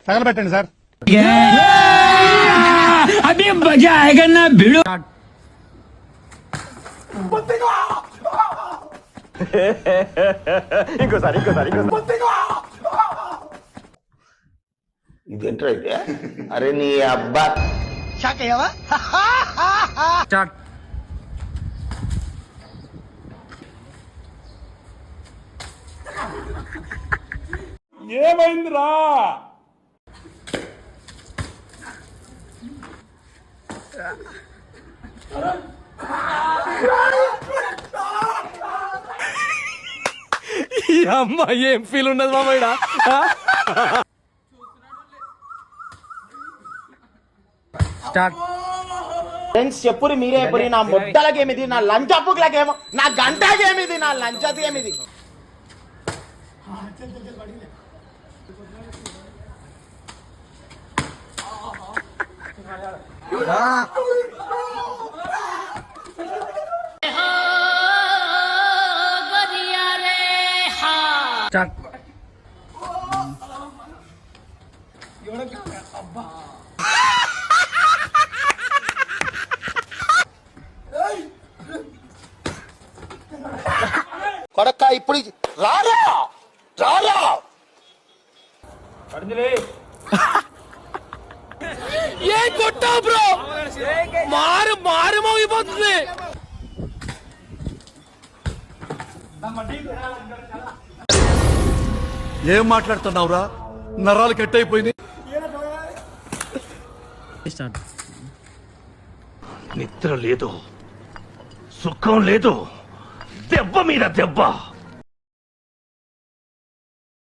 తగలబెట్టండి sir. అభి మజా ఆయేగా నా భిడు. ఇంకోసారి ఇదేంట్రా అయితే? అరే నీ అబ్బా ఏమైందిరా? ఈ అమ్మ ఏం ఫీల్ ఉన్నది మామయ్య. ఫ్రెండ్స్ చెప్పురి, మీరే చెప్పురి. నా ముద్దలకేమిది, నా లంచ్ అప్పులకేమో, నా గంటకేమిది, నా లంచ్ ఏమిది? కొడక్క ఇప్పుడు రారా రారా ఏ కొట్టావు బ్రో, మారు మోగిపోతుంది. ఏం మాట్లాడుతున్నావురా? నరాలు కట్ అయిపోయింది. నిద్ర లేదు, సుఖం లేదు, దెబ్బ మీద దెబ్బ.